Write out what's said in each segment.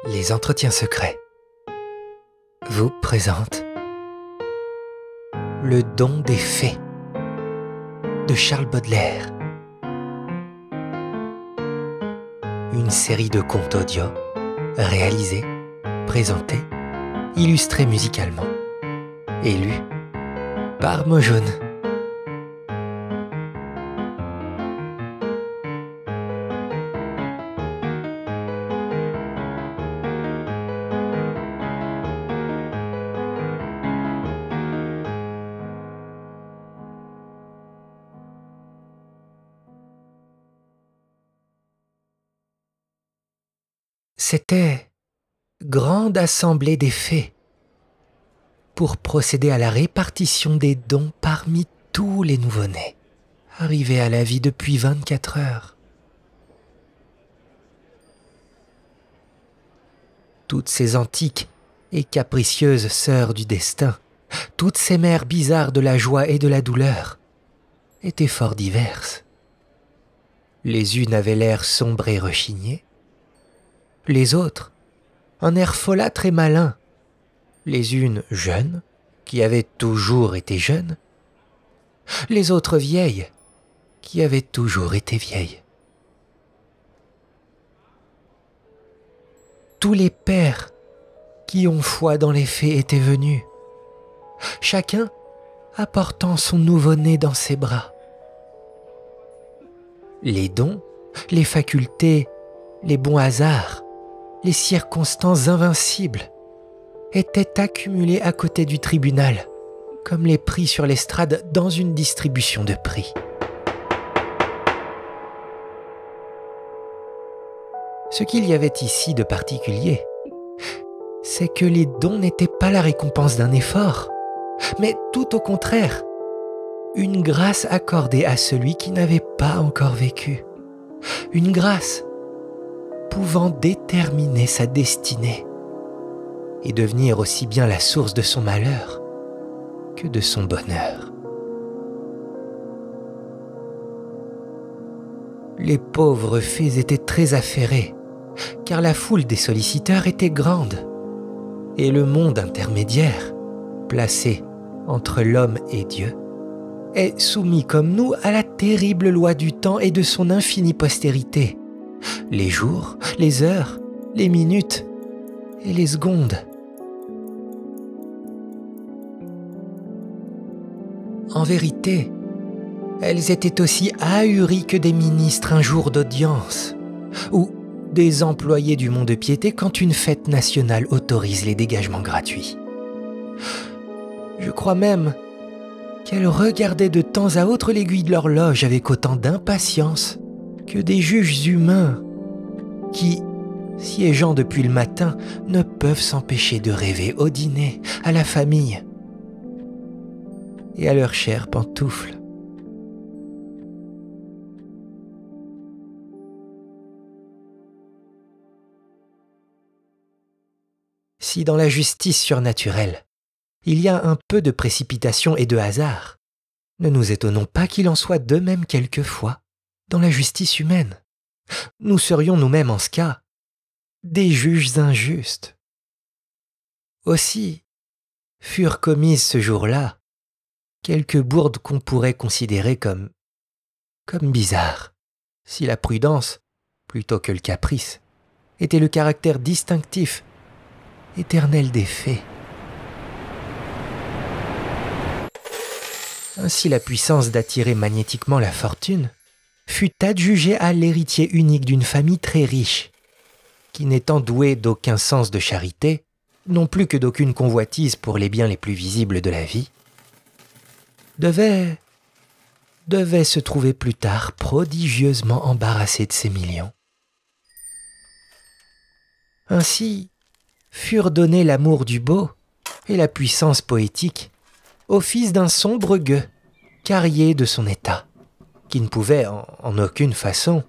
Les entretiens secrets vous présentent Le don des fées de Charles Baudelaire. Une série de contes audio réalisés, présentés, illustrés musicalement et lus par Mojaune. C'était grande assemblée des fées pour procéder à la répartition des dons parmi tous les nouveau-nés, arrivés à la vie depuis 24 heures. Toutes ces antiques et capricieuses sœurs du destin, toutes ces mères bizarres de la joie et de la douleur, étaient fort diverses. Les unes avaient l'air sombre et rechigné, les autres, un air folâtre et malin, les unes jeunes, qui avaient toujours été jeunes, les autres vieilles, qui avaient toujours été vieilles. Tous les pères qui ont foi dans les fées étaient venus, chacun apportant son nouveau-né dans ses bras. Les dons, les facultés, les bons hasards, les circonstances invincibles étaient accumulés à côté du tribunal, comme les prix sur l'estrade dans une distribution de prix. Ce qu'il y avait ici de particulier, c'est que les dons n'étaient pas la récompense d'un effort, mais tout au contraire, une grâce accordée à celui qui n'avait pas encore vécu, une grâce pouvant déterminer sa destinée et devenir aussi bien la source de son malheur que de son bonheur. Les pauvres fées étaient très affairées, car la foule des solliciteurs était grande, et le monde intermédiaire, placé entre l'homme et Dieu, est soumis comme nous à la terrible loi du temps et de son infinie postérité, les jours, les heures, les minutes et les secondes. En vérité, elles étaient aussi ahuries que des ministres un jour d'audience, ou des employés du mont-de-piété quand une fête nationale autorise les dégagements gratuits. Je crois même qu'elles regardaient de temps à autre l'aiguille de l'horloge avec autant d'impatience que des juges humains qui, siégeant depuis le matin, ne peuvent s'empêcher de rêver au dîner, à la famille et à leurs chères pantoufles. Si dans la justice surnaturelle, il y a un peu de précipitation et de hasard, ne nous étonnons pas qu'il en soit de même quelquefois dans la justice humaine. Nous serions nous-mêmes en ce cas des juges injustes. Aussi furent commises ce jour-là quelques bourdes qu'on pourrait considérer comme bizarres, si la prudence, plutôt que le caprice, était le caractère distinctif, éternel des fées. Ainsi la puissance d'attirer magnétiquement la fortune fut adjugée à l'héritier unique d'une famille très riche, qui n'étant doué d'aucun sens de charité, non plus que d'aucune convoitise pour les biens les plus visibles de la vie, devait se trouver plus tard prodigieusement embarrassé de ses millions. Ainsi furent donnés l'amour du beau et la puissance poétique au fils d'un sombre gueux, carrier de son état, qui ne pouvait en aucune façon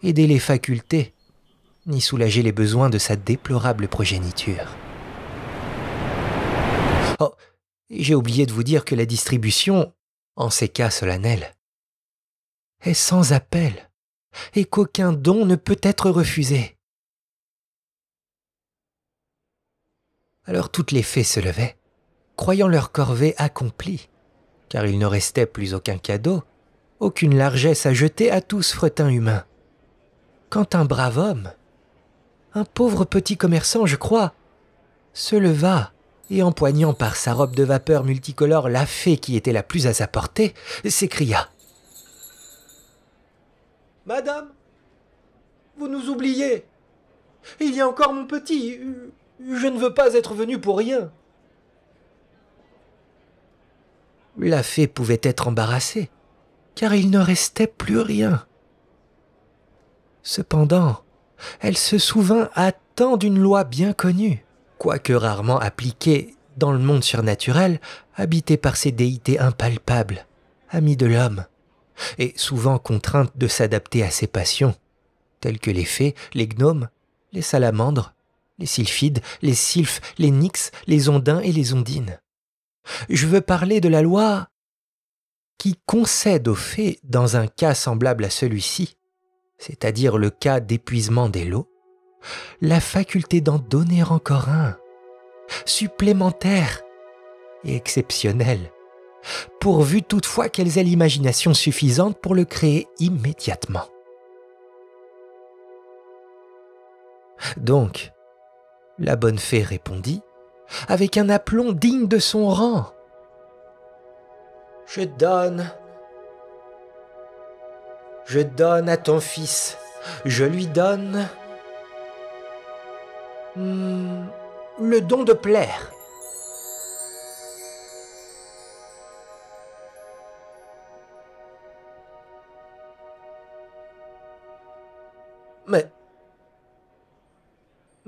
aider les facultés, ni soulager les besoins de sa déplorable progéniture. Oh, j'ai oublié de vous dire que la distribution, en ces cas solennels, est sans appel, et qu'aucun don ne peut être refusé. Alors toutes les fées se levaient, croyant leur corvée accomplie, car il ne restait plus aucun cadeau, aucune largesse à jeter à tout ce fretin humain. Quand un brave homme, un pauvre petit commerçant, je crois, se leva et, empoignant par sa robe de vapeur multicolore la fée qui était la plus à sa portée, s'écria : « Madame, vous nous oubliez. Il y a encore mon petit. Je ne veux pas être venu pour rien. » La fée pouvait être embarrassée, car il ne restait plus rien. Cependant, elle se souvint à temps d'une loi bien connue, quoique rarement appliquée dans le monde surnaturel, habité par ces déités impalpables, amies de l'homme, et souvent contraintes de s'adapter à ses passions, telles que les fées, les gnomes, les salamandres, les sylphides, les sylphes, les nix, les ondins et les ondines. Je veux parler de la loi qui concède aux fées, dans un cas semblable à celui-ci, c'est-à-dire le cas d'épuisement des lots, la faculté d'en donner encore un, supplémentaire et exceptionnel, pourvu toutefois qu'elles aient l'imagination suffisante pour le créer immédiatement. Donc, la bonne fée répondit, avec un aplomb digne de son rang : « Je donne à ton fils, je lui donne le don de plaire. »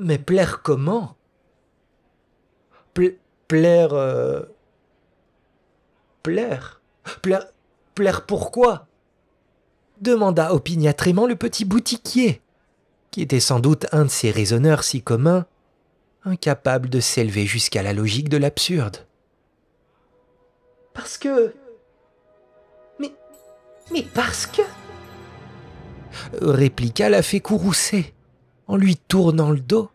Mais plaire comment ? Plaire pourquoi ? Demanda opiniâtrément le petit boutiquier, qui était sans doute un de ces raisonneurs si communs, incapable de s'élever jusqu'à la logique de l'absurde. Parce que... Mais parce que... répliqua la fée courroucée, en lui tournant le dos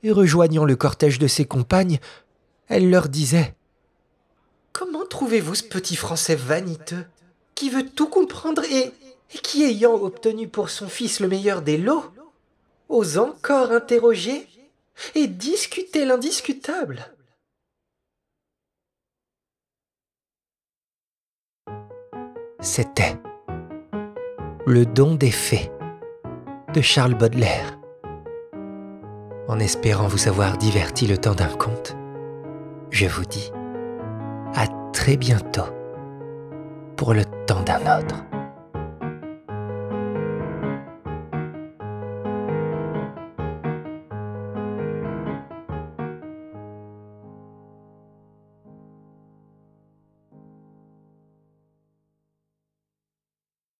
et rejoignant le cortège de ses compagnes. Elle leur disait : « Comment trouvez-vous ce petit Français vaniteux, qui veut tout comprendre et qui, ayant obtenu pour son fils le meilleur des lots, ose encore interroger et discuter l'indiscutable ? » C'était Le don des fées de Charles Baudelaire. En espérant vous avoir diverti le temps d'un conte, je vous dis à très bientôt pour le temps d'un autre.